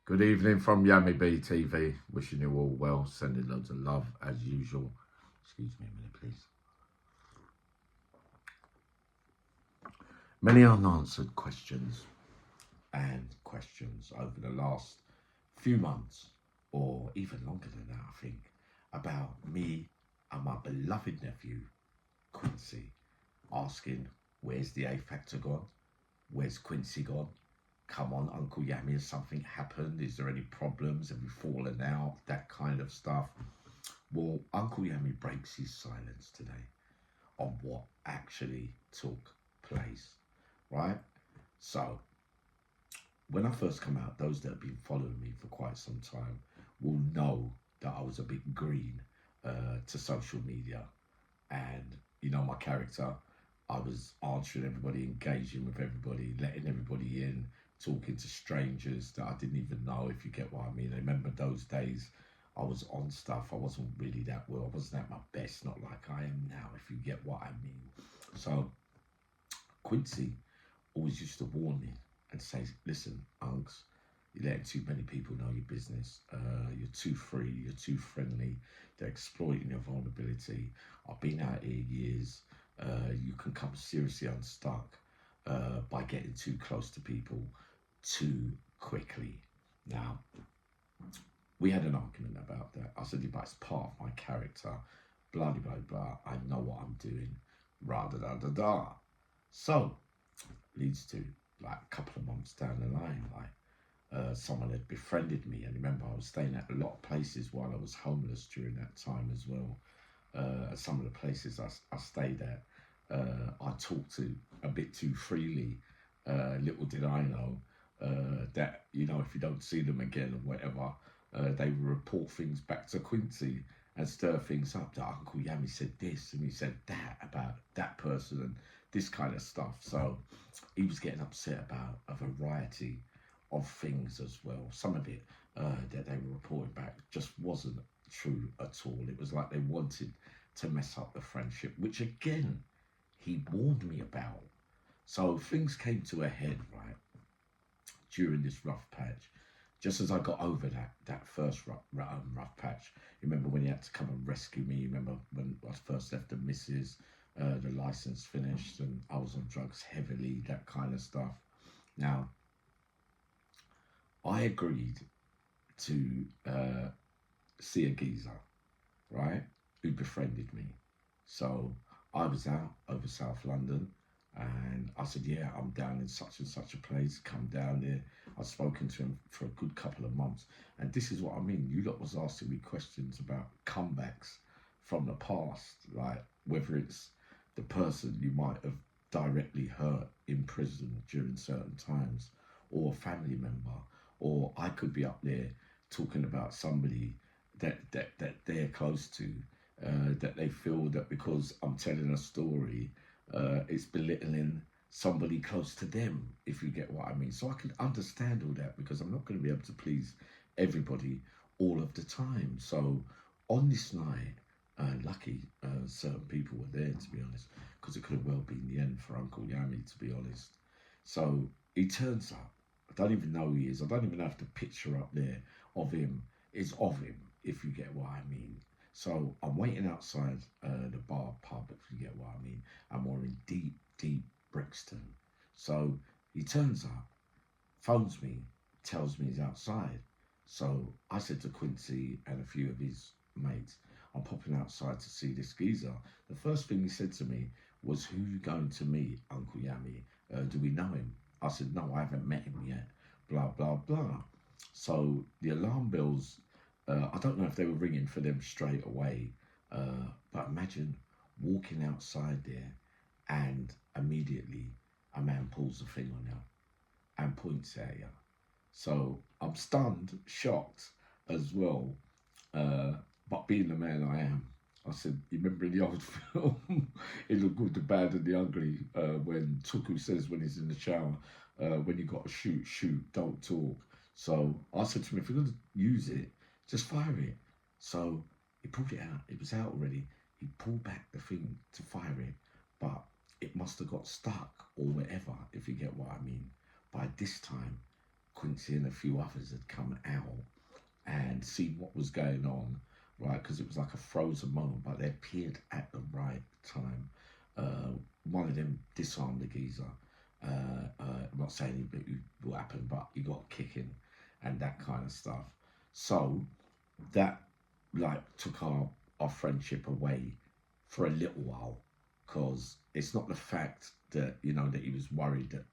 Good evening from Yummy B TV. Wishing you all well. Sending loads of love as usual. Excuse me a minute, please. Many unanswered questions over the last few months, or even longer than that, I think, about me and my beloved nephew, Quincy, asking, where's the A Factor gone? Where's Quincy gone? Come on, Uncle Yummy, has something happened? Is there any problems? Have you fallen out? That kind of stuff. Well, Uncle Yummy breaks his silence today on what actually took place, right? So, when I first come out, those that have been following me for quite some time will know that I was a bit green to social media. And, you know, my character, I was answering everybody, engaging with everybody, letting everybody in, talking to strangers that I didn't even know, if you get what I mean. I remember those days I was on stuff. I wasn't really that well. I wasn't at my best, not like I am now, if you get what I mean. So Quincy always used to warn me and say, listen, Unks, you're letting too many people know your business. You're too free, you're too friendly. They're exploiting your vulnerability. I've been out here years. You can come seriously unstuck by getting too close to people too quickly. Now, we had an argument about that. I said, but it's part of my character. Blah, blah, blah. I know what I'm doing. Rah, da, da, da, da. So, leads to, like, a couple of months down the line, someone had befriended me. And remember, I was staying at a lot of places while I was homeless during that time as well. Some of the places I stayed at, I talked to a bit too freely. Little did I know that, you know, if you don't see them again or whatever, they will report things back to Quincy and stir things up. That Uncle Yummy said this and he said that about that person and this kind of stuff. So he was getting upset about a variety of things as well. Some of it that they were reporting back just wasn't true at all. It was like they wanted to mess up the friendship, which again, he warned me about. So things came to a head, right, during this rough patch. Just as I got over that first rough patch, you remember when he had to come and rescue me? You remember when I first left the missus, the license finished, and I was on drugs heavily, that kind of stuff. Now, I agreed to see a geezer, right, who befriended me. So I was out over South London and I said, yeah, I'm down in such and such a place, come down there. I've spoken to him for a good couple of months. And this is what I mean. You lot was asking me questions about comebacks from the past, like whether it's the person you might have directly hurt in prison during certain times, or a family member, or I could be up there talking about somebody that they're close to, that they feel that because I'm telling a story, it's belittling somebody close to them, if you get what I mean. So I can understand all that because I'm not going to be able to please everybody all of the time. So on this night, lucky certain people were there, to be honest, because it could have well been the end for Uncle Yummy, to be honest. So he turns up. I don't even know who he is. I don't even have the picture up there of him. It's of him, if you get what I mean. So I'm waiting outside the bar pub, if you get what I mean. And we're in deep Brixton. So he turns up, phones me, tells me he's outside. So I said to Quincy and a few of his mates, I'm popping outside to see this geezer. The first thing he said to me was, who you going to meet, Uncle Yummy? Do we know him? I said, no, I haven't met him yet. Blah, blah, blah. So the alarm bells, I don't know if they were ringing for them straight away, but imagine walking outside there and immediately a man pulls a thing on you and points at you. So I'm stunned, shocked as well, but being the man I am, I said, you remember in the old film, In the Good, the Bad and the Ugly, when Tuku says when he's in the shower, when you got to shoot, shoot, don't talk. So I said to him, if you're going to use it, just fire it. So he pulled it out. It was out already. He pulled back the thing to fire it, but it must have got stuck or whatever, if you get what I mean. By this time, Quincy and a few others had come out and seen what was going on, right? Because it was like a frozen moment, but they appeared at the right time. One of them disarmed the geezer. I'm not saying it will happen, but he got kicking and that kind of stuff. So that like took our friendship away for a little while, because it's not the fact that that he was worried that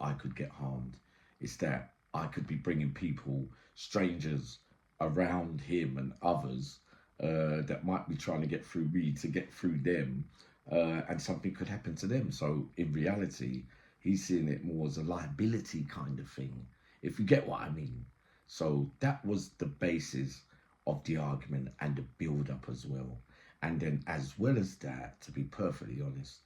I could get harmed. It's that I could be bringing people, strangers, around him and others that might be trying to get through me to get through them, and something could happen to them. So in reality, he's seeing it more as a liability kind of thing, if you get what I mean. So that was the basis of the argument and the build up as well. And then, as well as that, to be perfectly honest,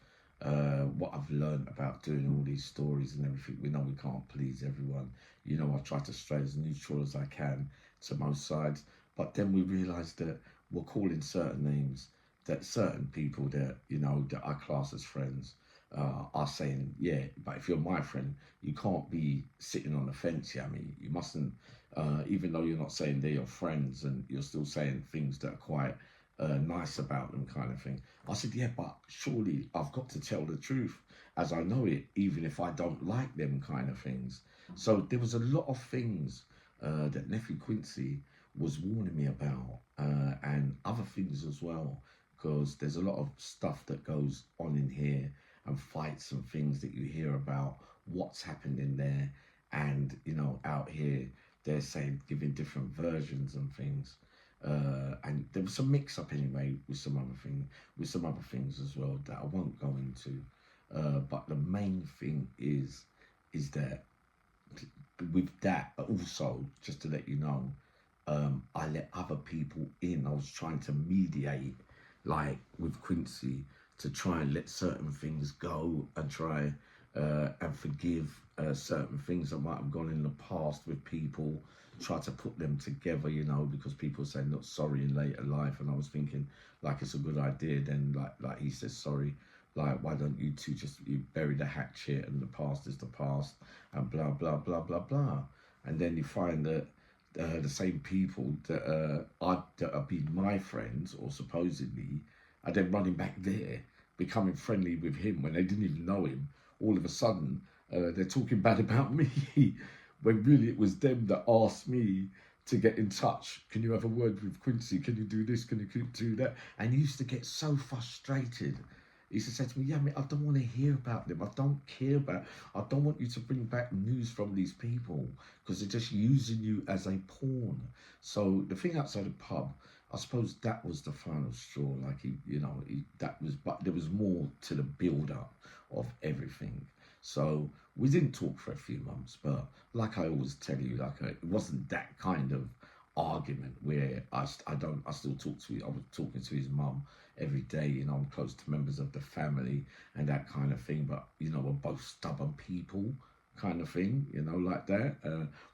what I've learned about doing all these stories and everything, we know we can't please everyone. I try to stay as neutral as I can to most sides. But then we realised that we're calling certain names, that certain people that, that I class as friends, are saying, yeah, but if you're my friend, you can't be sitting on the fence. Yeah, I mean, you mustn't, even though you're not saying they're your friends, and you're still saying things that are quite nice about them, kind of thing. I said, yeah, but surely I've got to tell the truth as I know it, even if I don't like them, kind of things. So there was a lot of things that nephew Quincy was warning me about, and other things as well, because there's a lot of stuff that goes on in here, and fights and things that you hear about what's happened in there. And out here they're saying, giving different versions and things, and there was some mix up anyway with some other things as well that I won't go into, but the main thing is that with that also, just to let you know, I let other people in. I was trying to mediate, like with Quincy, to try and let certain things go, and try and forgive certain things that might have gone in the past with people. Try to put them together, because people say not sorry in later life, and I was thinking, like, it's a good idea. Then like he says sorry, like, why don't you two just, you bury the hatchet, and the past is the past, and blah blah blah blah blah. And then you find that the same people that have been my friends, or supposedly, are then running back there, becoming friendly with him when they didn't even know him. All of a sudden, they're talking bad about me, when really it was them that asked me to get in touch. Can you have a word with Quincy? Can you do this? Can you do that? And he used to get so frustrated. He used to say to me, yeah, mate, I don't want to hear about them. I don't care about, I don't want you to bring back news from these people, because they're just using you as a pawn. So the thing outside the pub, I suppose that was the final straw. Like, that was, but there was more to the build up of everything. So we didn't talk for a few months, but like I always tell you, like, it wasn't that kind of argument where I still talk to, I was talking to his mum every day. I'm close to members of the family and that kind of thing, but we're both stubborn people, kind of thing, like that.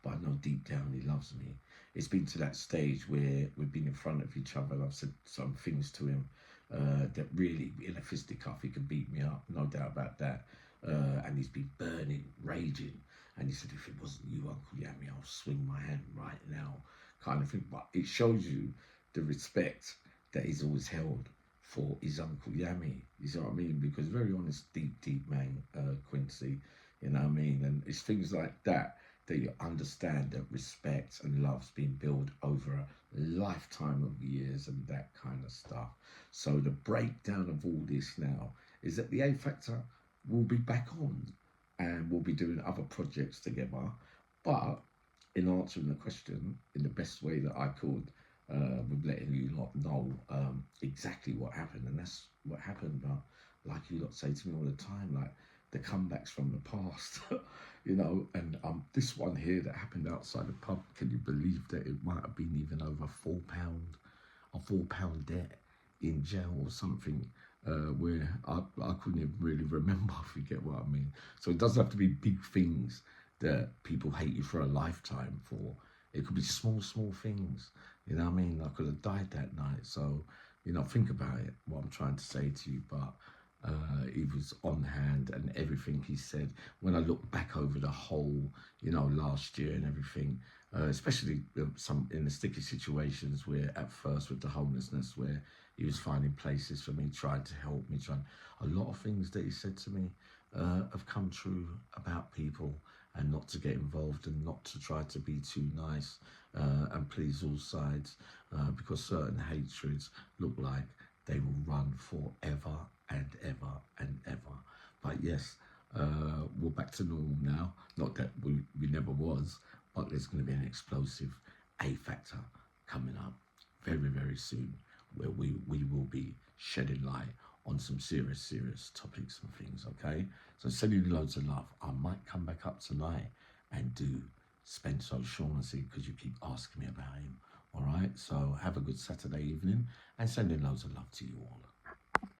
But I know deep down he loves me. It's been to that stage where we've been in front of each other, and I've said some things to him that really, in a fisticuff, he could beat me up, no doubt about that. And he's been burning, raging. And he said, if it wasn't you, Uncle Yami, I'll swing my hand right now, kind of thing. But it shows you the respect that he's always held for his Uncle Yami. You see what I mean? Because very honest, deep man, Quincy. You know what I mean? And it's things like that that you understand that respect and love's been built over a lifetime of years and that kind of stuff. So the breakdown of all this now is that the A Factor will be back on, and we'll be doing other projects together. But in answering the question in the best way that I could, with letting you lot know exactly what happened, and that's what happened. But like you lot say to me all the time, like, the comebacks from the past, and this one here that happened outside the pub, can you believe that it might have been even over a £4 debt in jail or something, where I couldn't even really remember, if you get what I mean. So it doesn't have to be big things that people hate you for a lifetime for. It could be small things, you know what I mean? I could have died that night. So, think about it, what I'm trying to say to you. But He was on hand, and everything he said. When I look back over the whole, last year and everything, especially some in the sticky situations where at first with the homelessness, where he was finding places for me, trying to help me, a lot of things that he said to me have come true about people, and not to get involved and not to try to be too nice and please all sides, because certain hatreds look like they will run forever and ever and ever. But yes, we're back to normal now. Not that we never was, but there's going to be an explosive A factor coming up very, very soon, where we will be shedding light on some serious topics and things, okay? So sending you loads of love. I might come back up tonight and do Spencer O'Shaughnessy, because you keep asking me about him. All right, so have a good Saturday evening, and sending loads of love to you all.